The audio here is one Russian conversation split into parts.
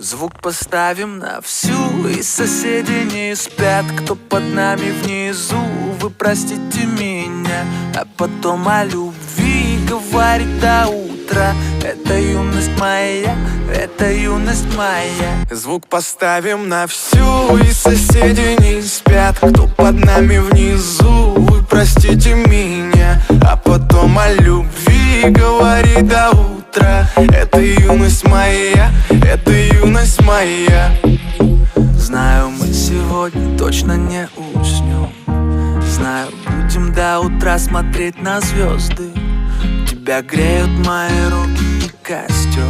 Звук поставим на всю, и соседи не спят. Кто под нами внизу, вы простите меня. А потом о любви говорит до утра. Это юность моя, это юность моя. Звук поставим на всю, и соседи не спят. Кто под нами внизу, вы простите меня. А потом о любви говорит до утра. Это юность моя, это юность моя. Знаю, мы сегодня точно не уснем. Знаю, будем до утра смотреть на звезды. Тебя греют мои руки и костер.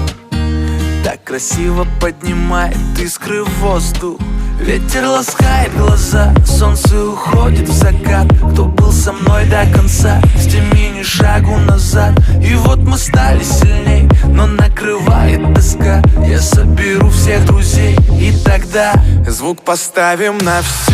Так красиво поднимает искры в воздух. Ветер ласкает глаза, солнце уходит в закат. Кто был со мной до конца, с теми ни шагу назад. И вот мы стали сильней, но накрывает тоска. Я соберу всех друзей, и тогда звук поставим на всю,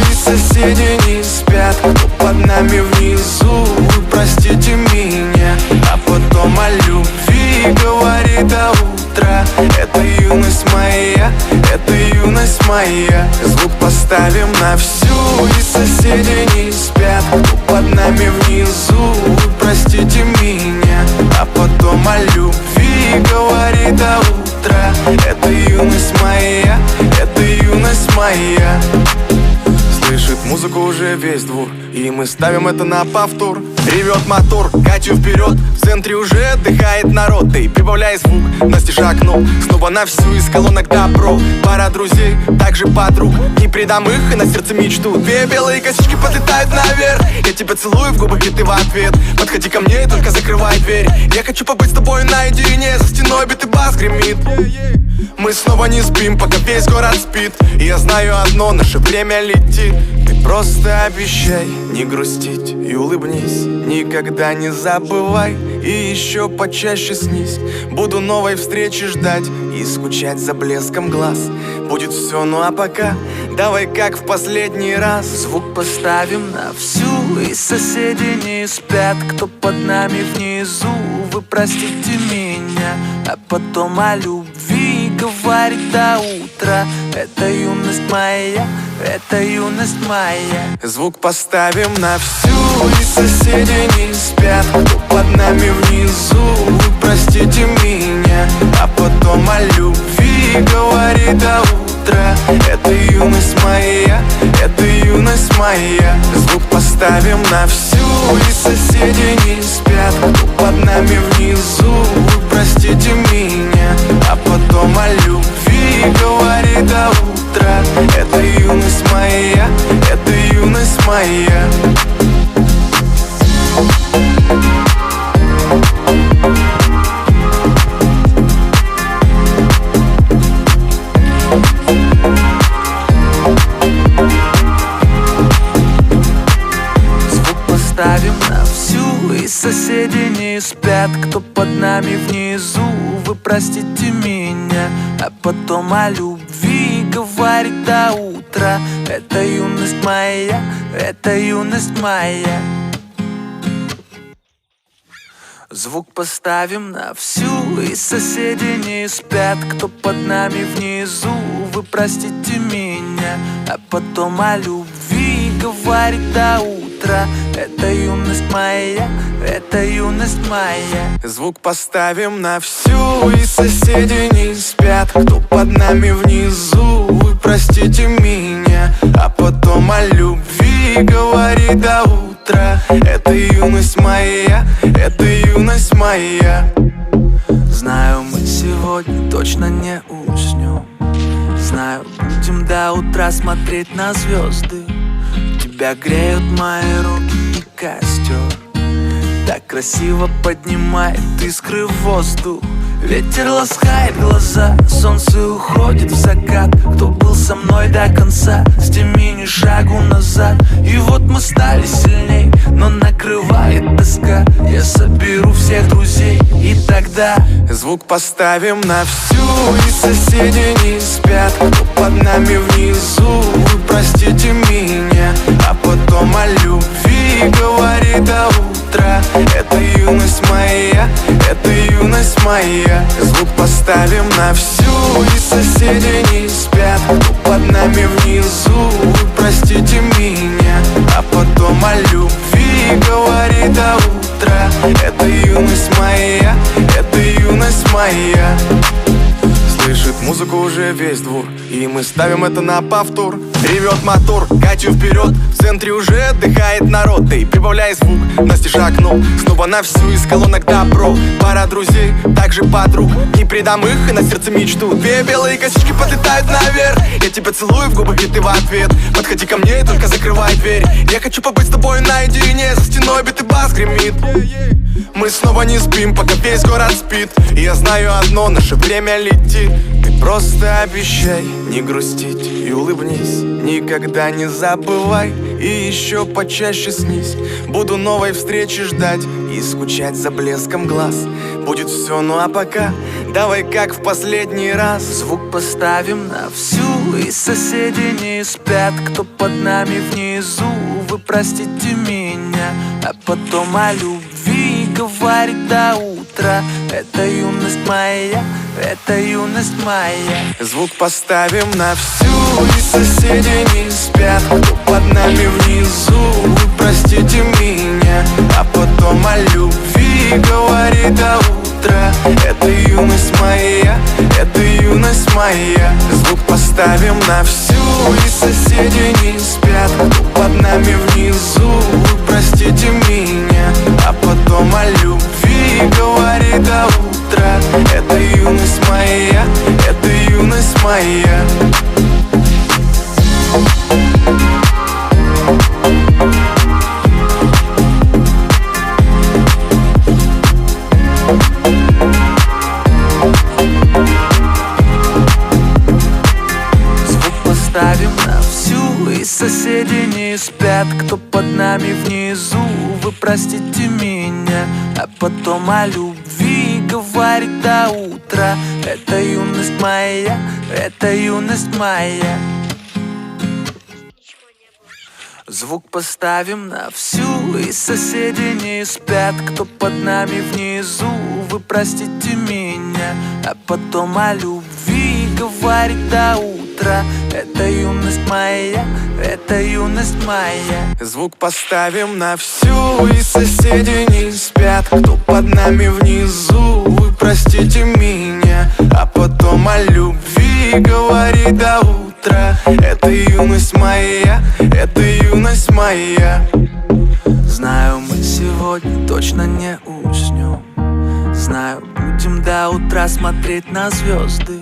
и соседи не спят. Кто под нами внизу, вы простите меня. А потом о любви говорит до утра. Это юность моя, это юность моя. Звук поставим на всю, и соседи не спят. Кто под нами внизу, вы простите меня. А потом о любви говорит до утра. Это юность моя, это юность моя. Слышит музыку уже весь двор, и мы ставим это на повтор. Ревет мотор, катю вперед, в центре уже отдыхает народ. Ты прибавляй звук, Настя шагнул снова на всю, из колонок добро. Пара друзей, также подруг, не предам их и на сердце мечту. Две белые косички подлетают наверх. Я тебя целую в губы, и ты в ответ. Подходи ко мне и только закрывай дверь. Я хочу побыть с тобой наедине. За стеной битый бас гремит. Мы снова не спим, пока весь город спит. И я знаю одно, наше время летит. Ты просто обещай не грустить и улыбнись. Никогда не забывай и еще почаще снись. Буду новой встречи ждать и скучать за блеском глаз. Будет все, ну а пока давай как в последний раз. Звук поставим на всю, и соседи не спят. Кто под нами внизу, вы простите меня. А потом о любви говорит до утра. Это юность моя, это юность моя. Звук поставим на всю, и соседи не спят. Кто под нами внизу, вы простите меня. А потом о любви говорит до утра. Это юность моя, это юность моя. Звук поставим на всю, и соседи не спят. Кто под нами внизу, вы простите меня. А потом о любви говорит до утра. Это юность моя, это юность моя. Звук поставим на всю, и соседи не спят. Кто под нами внизу, вы простите меня. А потом о любви говорит до утра. Это юность моя, это юность моя. Звук поставим на всю, и соседи не спят. Кто под нами внизу, вы простите меня. А потом о любви говорит до утра. Это юность моя, это юность моя. Звук поставим на всю, и соседи не спят. Кто под нами внизу, вы простите меня. А потом о любви говорит до утра. Это юность моя, это юность моя. Знаю, мы сегодня точно не уснем. Знаю, будем до утра смотреть на звезды. Тебя греют мои руки и костер. Так красиво поднимает искры в воздух. Ветер ласкает глаза, солнце уходит в закат. Кто был со мной до конца, с теми ни шагу назад. И вот мы стали сильней, но накрывает тоска. Я соберу всех друзей, и тогда звук поставим на всю, и соседи не спят. Кто под нами внизу, вы простите меня. А потом о любви говорит до утра. утра. Это юность моя, это юность моя. Звук поставим на всю, и соседи не спят, кто под нами внизу. Вы простите меня, а потом о любви говори до утра. Это юность моя, это юность моя. Слышит музыку уже весь двор, и мы ставим это на повтор. Ревет мотор, Катю вперед, в центре уже отдыхает народ. Эй, прибавляй звук, настежь окно, снова на всю из колонок добро. Пара друзей, также подруг, не предам их и на сердце мечту. Две белые косички подлетают наверх, я тебя целую в губы, и ты в ответ. Подходи ко мне и только закрывай дверь. Я хочу побыть с тобой наедине, за стеной бит и бас гремит. Мы снова не спим, пока весь город спит. И я знаю одно, наше время летит. Ты просто обещай не грустить и улыбнись. Никогда не забывай и еще почаще снись. Буду новой встречи ждать и скучать за блеском глаз. Будет все, ну а пока давай как в последний раз. Звук поставим на всю, и соседи не спят, кто под нами внизу. Вы простите меня, а потом о любви говорить до утра. Это юность моя, это юность моя. Звук поставим на всю, и соседи не спят, кто под нами внизу. Вы простите меня, а потом о любви говори до утра. Это юность моя, это юность моя. Звук поставим на всю, и соседи не спят, кто под нами внизу. Вы простите меня, а потом о любви говори до утра. Это юность моя, это юность моя. Звук поставим на всю, и соседи не спят, кто под нами внизу. Вы простите меня, а потом о любви говорить до утра. Это юность моя, это юность моя. Звук поставим на всю, и соседи не спят, кто под нами внизу. Вы простите меня, а потом о любви говорить до утра. Это юность моя, это юность моя. Звук поставим на всю, и соседи не спят, кто под нами внизу. Вы простите меня, а потом о любви говори до утра. Это юность моя, это юность моя. Знаю, мы сегодня точно не уснем. Знаю, будем до утра смотреть на звезды.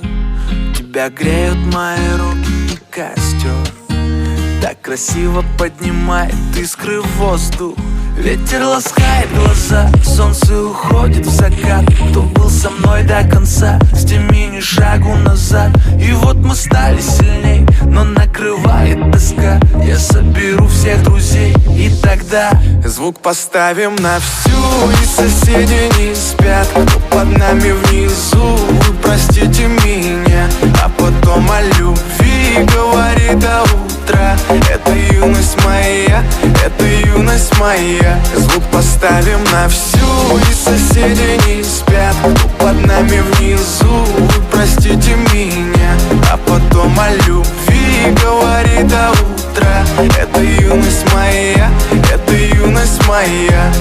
Тебя греют мои руки и костер. Так красиво поднимает искры в воздух. Ветер ласкает глаза, солнце уходит в закат. Кто был со мной до конца, сними ни шагу назад. И вот мы стали сильней, но накрывает тоска. Я соберу всех друзей, и тогда звук поставим на всю, и соседи не спят, кто под нами внизу. Вы простите меня, а потом о любви говори до утра. Это юность моя, это юность моя. Звук поставим на всю, и соседи не спят, кто под нами внизу. Вы простите меня, а потом о любви говори до утра. Это юность моя, это юность моя.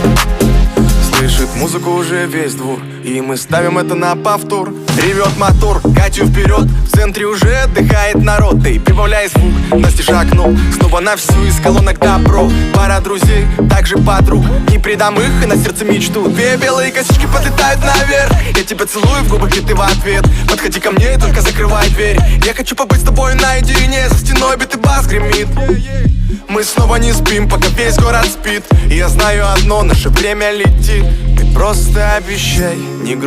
Слышит музыку уже весь двор, и мы ставим это на повтор. Ревет мотор, Катю вперед, в центре уже отдыхает народ. Эй, прибавляй звук, настежь окно, снова на всю из колонок добро. Пара друзей, также подруг, не предам их и на сердце мечту. Две белые косички подлетают наверх, я тебя целую в губы, и ты в ответ. Подходи ко мне и только закрывай дверь. Я хочу побыть с тобой наедине, за стеной бит и бас гремит. Мы снова не спим, пока весь город спит. И я знаю одно, наше время летит. Ты просто обещай не грустить.